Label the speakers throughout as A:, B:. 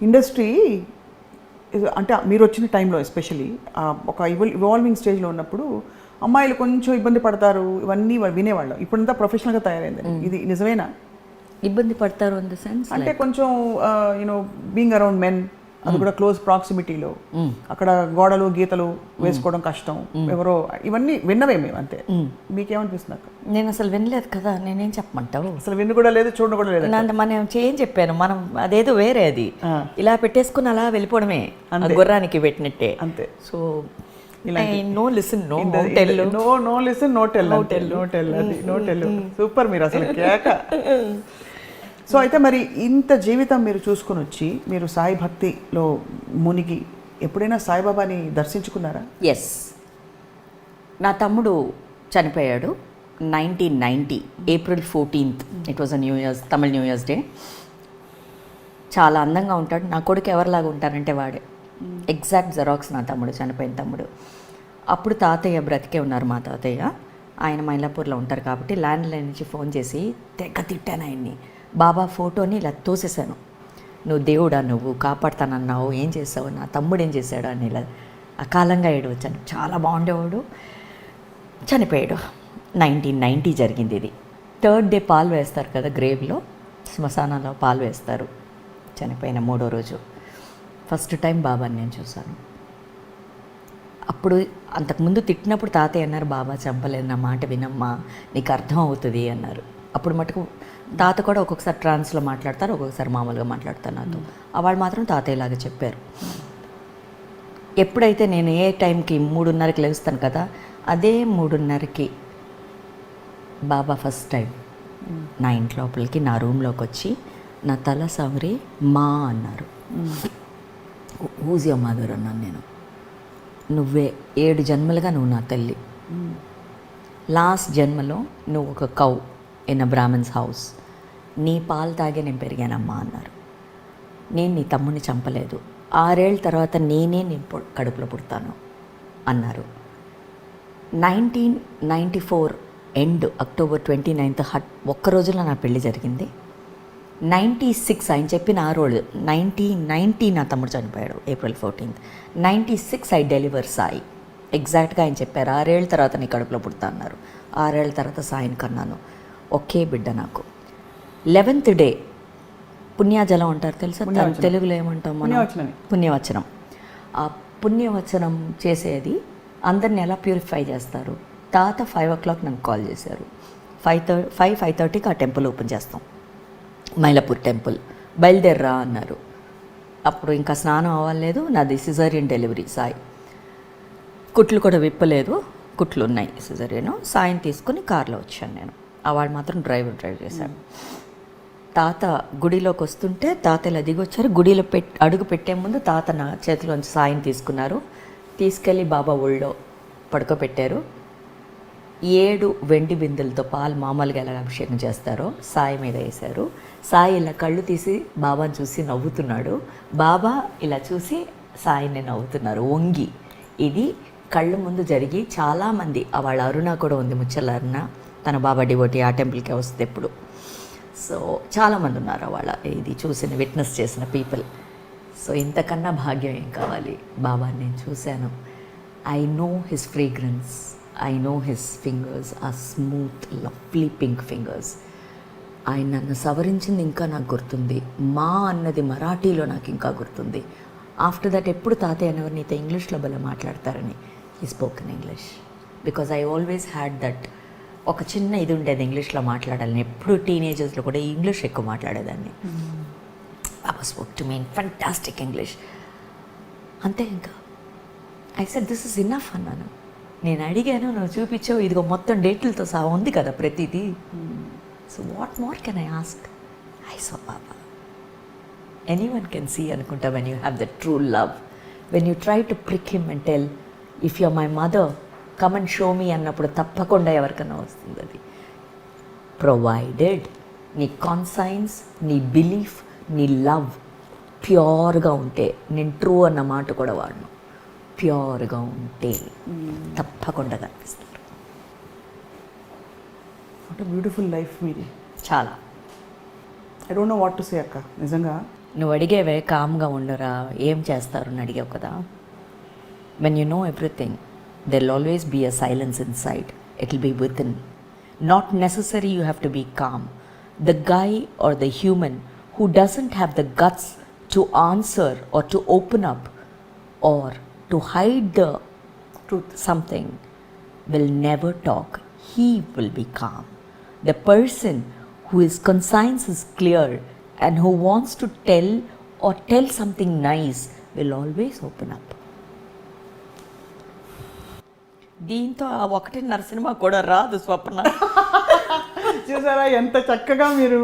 A: Industry అంటే మీరు వచ్చిన టైంలో ఎస్పెషలీ ఒక ఇవాల్వింగ్ స్టేజ్లో ఉన్నప్పుడు అమ్మాయిలు కొంచెం ఇబ్బంది పడతారు, ఇవన్నీ వినేవాళ్ళం. ఇప్పుడంతా ప్రొఫెషనల్గా తయారైంది. ఇది నిజమేనా?
B: ఇబ్బంది పడతారు ఇన్ ద సెన్స్
A: అంటే కొంచెం బీయింగ్ అరౌండ్ మెన్, అది కూడా క్లోజ్ ప్రాక్సిమిటీలో, అక్కడ గోడలు గీతలు వేసుకోవడం కష్టం, ఎవరో ఇవన్నీ విన్నవే మేము. అంతే. మీకేమనిపిస్తుంది అక్క?
B: నేను అసలు వినలేదు కదా, నేనేం చెప్పమంటావు?
A: అసలు విన్ను కూడా లేదు, చూడడం కూడా లేదు.
B: మనం ఏం చెప్పాను, మనం అదేదో వేరే, అది ఇలా పెట్టేసుకుని అలా వెళ్ళిపోవడమే, గుర్రానికి పెట్టినట్టే.
A: అంతే.
B: So no listen no tell,
A: no listen no tell, no tell. Super, మీరు అసలు కేక. సో అయితే మరి ఇంత జీవితం మీరు చూసుకుని వచ్చి మీరు సాయి భక్తిలో మునిగి ఎప్పుడైనా సాయిబాబాని దర్శించుకున్నారా?
B: ఎస్, నా తమ్ముడు చనిపోయాడు 1990 April 14th. It was new years, Tamil new years day. చాలా అందంగా ఉంటాడు. నా కొడుకు ఎవరిలాగా ఉంటారంటే వాడే, ఎగ్జాక్ట్ జెరాక్స్ నా తమ్ముడు, చనిపోయిన తమ్ముడు. అప్పుడు తాతయ్య బ్రతికే ఉన్నారు, మా తాతయ్య. ఆయన మైలాపూర్లో ఉంటారు కాబట్టి ల్యాండ్ లైన్ నుంచి ఫోన్ చేసి తెగ తిట్టాను ఆయన్ని. బాబా ఫోటోని ఇలా తోసేసాను. నువ్వు దేవుడా, నువ్వు కాపాడుతానన్నావు, ఏం చేసావు, నా తమ్ముడు ఏం చేశాడు అని ఇలా అకాలంగా ఏడవచ్చాను. చాలా బాగుండేవాడు, చనిపోయాడు. 1990 జరిగింది ఇది. 3rd డే పాలు వేస్తారు కదా గ్రేవ్లో, శ్మశానంలో పాలు వేస్తారు. చనిపోయిన 3వ రోజు ఫస్ట్ టైం బాబాని నేను చూశాను. అప్పుడు అంతకుముందు తిట్టినప్పుడు తాతయ్య అన్నారు, బాబా చంపలేదు, నా మాట వినమ్మా, నీకు అర్థం అవుతుంది అన్నారు. అప్పుడు మటుకు తాత కూడా ఒక్కొక్కసారి ట్రాన్స్లో మాట్లాడతారు, ఒక్కొక్కసారి మామూలుగా మాట్లాడతారు నాతో. వాళ్ళు మాత్రం తాతయ్యలాగా చెప్పారు. ఎప్పుడైతే నేను ఏ టైంకి 3:30కి లేస్తాను కదా, అదే 3:30కి బాబా ఫస్ట్ టైం నా ఇంటి లోపలికి, నా రూమ్లోకి వచ్చి నా తల సవరి మా అన్నారు. హూజ్ యువర్ మదర్ అన్నాను నేను. నువ్వే 7 జన్మలుగా నువ్వు నా తల్లి. లాస్ట్ జన్మలో నువ్వు ఒక cow in a Brahmans house, నీ పాలు తాగే నేను పెరిగానమ్మా అన్నారు. నేను నీ తమ్ముని చంపలేదు, 6 ఏళ్ళ తర్వాత నేనే నీ కడుపులో పుడతాను అన్నారు. 1994 ఎండ్ October 29th ఒక్క రోజులో నా పెళ్లి జరిగింది. 96 ఆయన చెప్పిన ఆ రోజు 1990 నా తమ్ముడు చనిపోయాడు April 14th. 96 I deliver Sai. ఎగ్జాక్ట్గా ఆయన చెప్పారు, 6 ఏళ్ళ తర్వాత నీ కడుపులో పుడతా అన్నారు. 6 ఏళ్ళ తర్వాత సాయిని కన్నాను. ఒకే బిడ్డ నాకు. 11th డే పుణ్యాజలం అంటారు తెలుసా, తెలుగులో ఏమంటాం మనం? పుణ్యవచనం. ఆ పుణ్యవచనం చేసేది అందరిని ఎలా ప్యూరిఫై చేస్తారు. తాత 5 o'clock నన్ను కాల్ చేశారు. 5:30కి ఆ టెంపుల్ ఓపెన్ చేస్తాం, మైలాపూర్ టెంపుల్, బయలుదేర్రా అన్నారు. అప్పుడు ఇంకా స్నానం అవ్వలేదు, నాది సిజేరియన్ డెలివరీ. సాయి కుట్లు కూడా విప్పలేదు, కుట్లు ఉన్నాయి సిజేరియన్. సాయిని తీసుకుని కార్లో వచ్చాను నేను. వాళ్ళు మాత్రం డ్రైవ్ చేశాడు. తాత గుడిలోకి వస్తుంటే తాత ఇలా దిగొచ్చారు. గుడిలో అడుగు పెట్టే ముందు తాత నా చేతిలోంచి సాయిని తీసుకున్నారు, తీసుకెళ్ళి బాబా ఒళ్ళో పడుకోబెట్టారు. 7 వెండి బిందెలతో పాలు మామూలుగా ఎలా అభిషేకం చేస్తారో సాయి మీద వేశారు. సాయి ఇలా కళ్ళు తీసి బాబాని చూసి నవ్వుతున్నాడు, బాబా ఇలా చూసి సాయిని నవ్వుతున్నారు వంగి. ఇది కళ్ళు ముందు జరిగి చాలామంది, వాళ్ళ అరుణ కూడా ఉంది, ముచ్చల అరుణ, తన బాబా డివోటీ, ఆ టెంపుల్కే వస్తుంది ఎప్పుడు. సో చాలామంది ఉన్నారు వాళ్ళ ఇది చూసిన, విట్నెస్ చేసిన పీపుల్. సో ఇంతకన్నా భాగ్యం ఏం కావాలి? బాబాని నేను చూశాను. I know his fragrance, I know his fingers are smooth lovely pink fingers. ఆయన నన్ను సవరించింది ఇంకా నాకు గుర్తుంది. మా అన్నది మరాఠీలో నాకు ఇంకా గుర్తుంది. ఆఫ్టర్ దట్ ఎప్పుడు తాతయ్య అనేవారు, నీతో ఇంగ్లీష్లో భలే మాట్లాడతారని. He spoken English because I always had that ఒక చిన్న ఇది ఉండేది, ఇంగ్లీష్లో మాట్లాడాలని. ఎప్పుడు టీనేజర్స్లో కూడా ఇంగ్లీష్ ఎక్కువ మాట్లాడేదాన్ని. Baba spoke to me in fantastic English. అంతే. ఇంకా I said this is enough అన్నాను. నేను అడిగాను, నువ్వు చూపించావు, ఇదిగో మొత్తం డేట్లతో సహా ఉంది కదా ప్రతిదీ. So what more can I ask? I saw Baba. Anyone can see అనుకుంటా when you have the true love. When you try to prick him and tell if your my mother come and show me అన్నప్పుడు తప్పకుండా ఎవరికైనా వస్తుంది అది. Provided నీ conscience, నీ belief, నీ love ప్యూర్గా ఉంటే, నేను ట్రూ అన్న మాట కూడా వాడను, ప్యూర్గా ఉంటే తప్పకుండా కనిపిస్తారు.
A: వాట్ ఎ బ్యూటిఫుల్ లైఫ్ మీది.
B: చాలా.
A: I don't know what to say అక్క. నిజంగా
B: నువ్వు అడిగేవే కామ్గా ఉండరా ఏం చేస్తారు అని అడిగావు కదా. when you know everything, there'll always be a silence inside. It'll be within. Not necessary you have to be calm. The guy or the human who doesn't have the guts to answer or to open up or to hide the truth something will never talk. He will be calm. The person who his conscience is clear and who wants to tell or tell something nice will always open up. దీంతో ఆ 1.5 cinema కూడా రాదు స్వప్న.
A: చూసారా ఎంత చక్కగా మీరు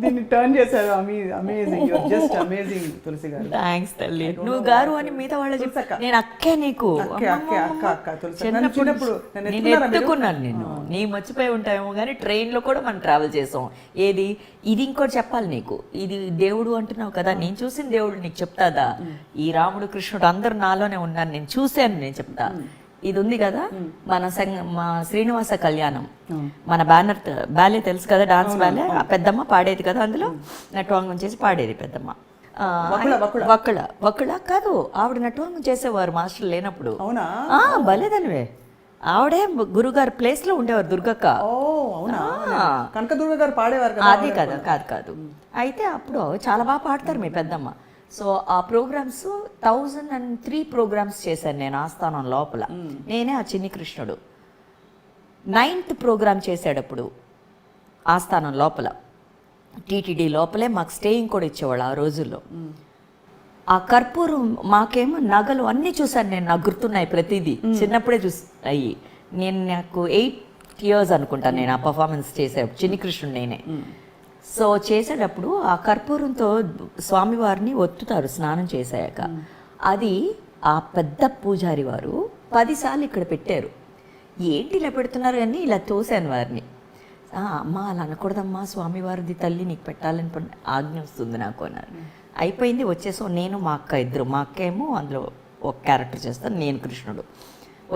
A: దీన్ని turn చేశారు. అమేజింగ్, జస్ట్ అమేజింగ్ తులసి గారు.
B: థ్యాంక్స్ తల్లి. నువ్వు గారు అని మిగతా వాళ్ళు చెప్పాక నేను అక్కే నీకు
A: చిన్నప్పుడు
B: నేను ఎత్తుకున్నాను నిన్ను. నీ మర్చిపోయి ఉంటాయేమో కానీ ట్రైన్లో కూడా మనం ట్రావెల్ చేసాం. ఇది ఇంకోటి చెప్పాలి నీకు. ఇది దేవుడు అంటున్నావు కదా, నేను చూసిన దేవుడు నీకు చెప్తాదా? ఈ రాముడు కృష్ణుడు అందరు నాలోనే ఉన్నారు, నేను చూశాను, నేను చెప్తా. ఇది ఉంది కదా మా శ్రీనివాస కళ్యాణం, మన బ్యాలే తెలుసు కదా, డాన్స్ బ్యాలే. ఆ పెద్దమ్మ పాడేది కదా, అందులో నటవాంగం చేసి పాడేది పెద్దమ్మ. వకుళ కాదు, ఆవిడ నటవాంగం చేసేవారు మాస్టర్ లేనప్పుడు. భలేదనివే. ఆవిడే గురుగారు ప్లేస్ లో ఉండేవారు, దుర్గక్క.
A: కనకదుర్గ గారు పాడేవారు.
B: అది కదా, కాదు. అయితే అప్పుడు చాలా బాగా పాడతారు మీ పెద్దమ్మ. సో ఆ ప్రోగ్రామ్స్ 1003 ప్రోగ్రామ్స్ చేశాను నేను ఆస్థానం లోపల. నేనే ఆ చిన్ని కృష్ణుడు. 9th ప్రోగ్రామ్ చేసేటప్పుడు ఆస్థానం లోపల టీటీడీ లోపలే మాకు స్టేయింగ్ కూడా ఇచ్చేవాళ్ళు ఆ రోజుల్లో. ఆ కర్పూరం మాకేమో నగలు అన్నీ చూసాను నేను, నాకు గుర్తున్నాయి ప్రతిదీ. చిన్నప్పుడే అయ్యి నాకు 8 years అనుకుంటాను నేను ఆ పర్ఫార్మెన్స్ చేసేటప్పుడు, చిన్ని కృష్ణుడు నేనే. సో చేసేటప్పుడు ఆ కర్పూరంతో స్వామివారిని ఒత్తుతారు స్నానం చేసాక. అది ఆ పెద్ద పూజారి వారు 10 సార్లు ఇక్కడ పెట్టారు. ఏంటి ఇలా పెడుతున్నారు అని ఇలా తోసాను వారిని. అమ్మ అలా అనకూడదమ్మా, స్వామివారిది తల్లి నీకు పెట్టాలని ఆజ్ఞ వస్తుంది నాకు అన్నారు. అయిపోయింది, వచ్చేసాం. నేను మా అక్క ఇద్దరు. మా అక్క ఏమో అందులో ఒక క్యారెక్టర్ చేస్తాను, నేను కృష్ణుడు.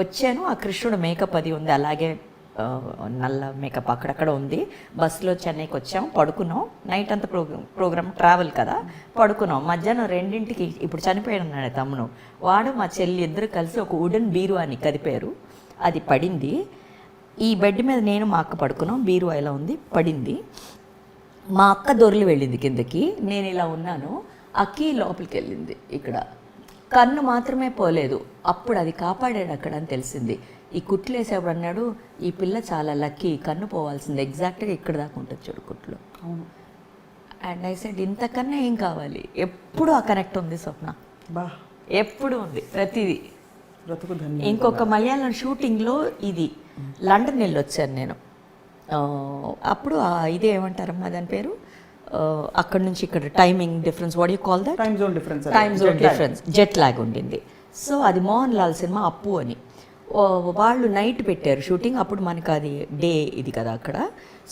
B: వచ్చాను. ఆ కృష్ణుడు మేకప్ అది ఉంది, అలాగే నల్ల మేకప్ అక్కడక్కడ ఉంది. బస్సులో చెన్నైకి వచ్చాం, పడుకున్నాం. నైట్ అంతా ప్రోగ్రామ్ ట్రావెల్ కదా, పడుకున్నాం. మధ్యాహ్నం 2ంటికి ఇప్పుడు చనిపోయాడు అన్నాడు తమ్ముడు, వాడు మా చెల్లి ఇద్దరు కలిసి ఒక వుడెన్ బీరువాని కదిపారు. అది పడింది. ఈ బెడ్ మీద నేను మా అక్క పడుకున్నాం. బీరువా ఇలా ఉంది, పడింది. మా అక్క దొర్లి వెళ్ళింది కిందకి, నేను ఇలా ఉన్నాను. అక్కి లోపలికి వెళ్ళింది. ఇక్కడ కన్ను మాత్రమే పోలేదు. అప్పుడు అది కాపాడాడు అక్కడ అని తెలిసింది. ఈ కుట్లు వేసేప్పుడు అన్నాడు, ఈ పిల్ల చాలా లక్కీ, కన్ను పోవాల్సింది ఎగ్జాక్ట్గా ఇక్కడ దాకా ఉంటుంది చూడు కుట్లు.
A: అవును.
B: అండ్ ఐ సెడ్ ఇంతకన్నా ఏం కావాలి. ఎప్పుడు ఆ కనెక్ట్ ఉంది స్వప్న, ఎప్పుడు ఉంది ప్రతిదీ. ఇంకొక మలయాళం షూటింగ్లో ఇది లండన్ వెళ్ళి వచ్చాను నేను. అప్పుడు ఇదే ఏమంటారమ్మా దాని పేరు, అక్కడ నుంచి ఇక్కడ timing difference, what you call that, time zone difference, jet lag ఉండింది. సో అది మోహన్ లాల్ సినిమా అప్పు అని. వాళ్ళు నైట్ పెట్టారు షూటింగ్, అప్పుడు మనకు అది డే ఇది కదా అక్కడ.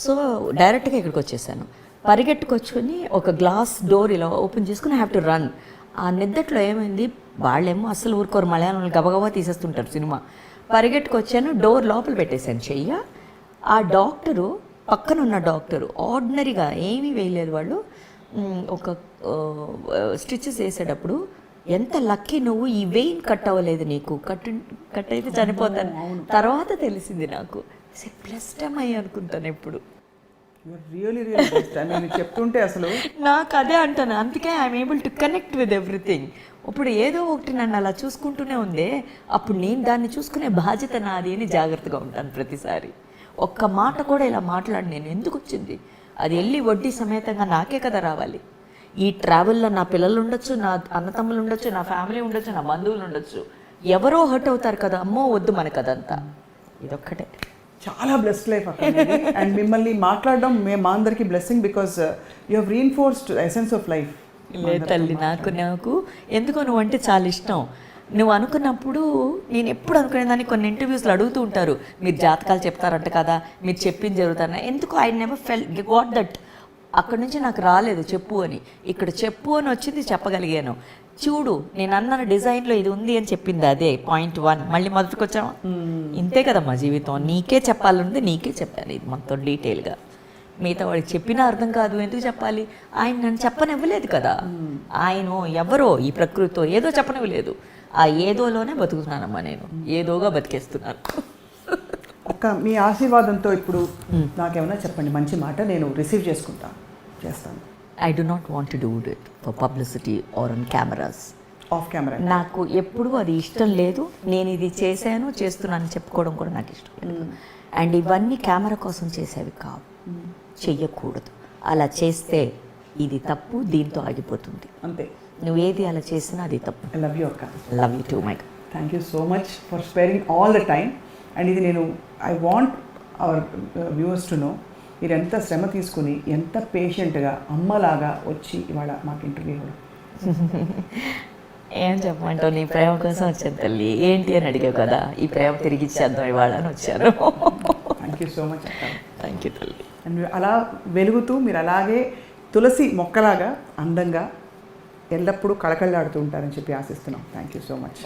B: సో డైరెక్ట్గా ఇక్కడికి వచ్చేసాను. పరిగెట్టుకొచ్చుకొని ఒక గ్లాస్ డోర్ ఇలా ఓపెన్ చేసుకుని హ్యావ్ టు రన్. ఆ నిద్దట్లో ఏమైంది, వాళ్ళేమో అసలు ఊరుకోరు, మలయాళంలో గబగబా తీసేస్తుంటారు సినిమా. పరిగెట్టుకొచ్చాను, డోర్ లోపల పెట్టేశాను చెయ్య. ఆ డాక్టరు, పక్కన ఉన్న డాక్టరు ఆర్డినరీగా ఏమీ వేయలేదు. వాళ్ళు ఒక స్టిచెస్ వేసేటప్పుడు, ఎంత లక్కీ నువ్వు, ఈ వెయిన్ కట్ అవ్వలేదు నీకు, కట్ అయితే చనిపోతాను. తర్వాత తెలిసింది నాకు, బ్లెస్డ్ అనుకుంటాను ఎప్పుడు.
A: చెప్తుంటే అసలు
B: నాకు అదే అంటాను. అందుకే I'm able to connect with everything. ఇప్పుడు ఏదో ఒకటి నన్ను అలా చూసుకుంటూనే ఉంది, అప్పుడు నేను దాన్ని చూసుకునే బాధ్యత నాది అని జాగ్రత్తగా ఉంటాను ప్రతిసారి. ఒక్క మాట కూడా ఇలా మాట్లాడి నేను ఎందుకు వచ్చింది, అది వెళ్ళి వడ్డీ సమేతంగా నాకే కదా రావాలి. ఈ ట్రావెల్లో నా పిల్లలు ఉండొచ్చు, నా అన్నతమ్ములు ఉండొచ్చు, నా ఫ్యామిలీ ఉండొచ్చు, నా బంధువులు ఉండొచ్చు, ఎవరో హర్ట్ అవుతారు కదా, అమ్మో వద్దు మనకు అదంతా. ఇదొక్కటే
A: చాలా బ్లెస్డ్ లైఫ్ అక్కడ. అండ్ మిమ్మల్ని మాట్లాడడం మా అందరికీ blessing, because you have reinforced essence of life.
B: లేదు తల్లి, నాకు ఎందుకో నువ్వు అంటే చాలా ఇష్టం. నువ్వు అనుకున్నప్పుడు నేను ఎప్పుడు అనుకునేదాన్ని, కొన్ని ఇంటర్వ్యూస్లో అడుగుతూ ఉంటారు, మీరు జాతకాలు చెప్తారంట కదా, మీరు చెప్పింది జరుగుతారన్న. ఎందుకు ఐ నెవర్ గాట్ దట్. అక్కడి నుంచి నాకు రాలేదు చెప్పు అని. ఇక్కడ చెప్పు అని వచ్చింది, చెప్పగలిగాను. చూడు నేను అన్న డిజైన్లో ఇది ఉంది అని చెప్పింది, అదే పాయింట్ 1. మళ్ళీ మొదటికి వచ్చామా? ఇంతే కదమ్మా జీవితం. నీకే చెప్పాలంటే నీకే చెప్పాను ఇది మొత్తం డీటెయిల్గా. మిగతా వాడికి చెప్పినా అర్థం కాదు, ఎందుకు చెప్పాలి? ఆయన నన్ను చెప్పనివ్వలేదు కదా, ఆయన ఎవరో ఈ ప్రకృతితో ఏదో చెప్పనివ్వలేదు. ఆ ఏదోలోనే బతుకుతున్నానమ్మా నేను, ఏదోగా బతికేస్తున్నాను.
A: అక్క మీ ఆశీర్వాదంతో ఇప్పుడు నాకేమైనా చెప్పండి, మంచి మాట నేను రిసీవ్ చేస్తాను.
B: I do not want to do it for publicity are on cameras.
A: Of camera
B: నాకు ఎప్పుడూ అది ఇష్టం లేదు. నేను ఇది చేస్తున్నాను చెప్పుకోవడం కూడా నాకు ఇష్టం లేదు. అండ్ ఇవన్నీ కెమెరా కోసం చేసేవి కావు, చెయ్యకూడదు. అలా చేస్తే ఇది తప్పు, దీంతో ఆగిపోతుంది.
A: అంతే,
B: నువ్వు ఏది అలా చేసినా అది తప్పు.
A: ఐ లవ్ యూ అక్క.
B: Love you two my.
A: Thank you so much for sparing all the time. And ఇది నేను I want our viewers to know, మీరు ఎంత శ్రమ తీసుకుని ఎంత పేషెంట్గా అమ్మలాగా వచ్చి ఇవాళ మాకు ఇంటర్వ్యూ ఇవ్వడం.
B: ఏం చెప్పమంటావు, నీ ప్రేమ కోసం వచ్చాను తల్లి. ఏంటి అని అడిగావు కదా, ఈ ప్రేమ తిరిగి ఇచ్చేద్దాం ఇవాళ అని వచ్చాను.
A: థ్యాంక్ యూ సో మచ్ అక్క.
B: థ్యాంక్ యూ తల్లి.
A: అండ్ అలా వెలుగుతూ మీరు అలాగే తులసి మొక్కలాగా అందంగా ఎల్లప్పుడూ కళకళలాడుతూ ఉంటారని చెప్పి ఆశిస్తున్నాం. Thank you so much.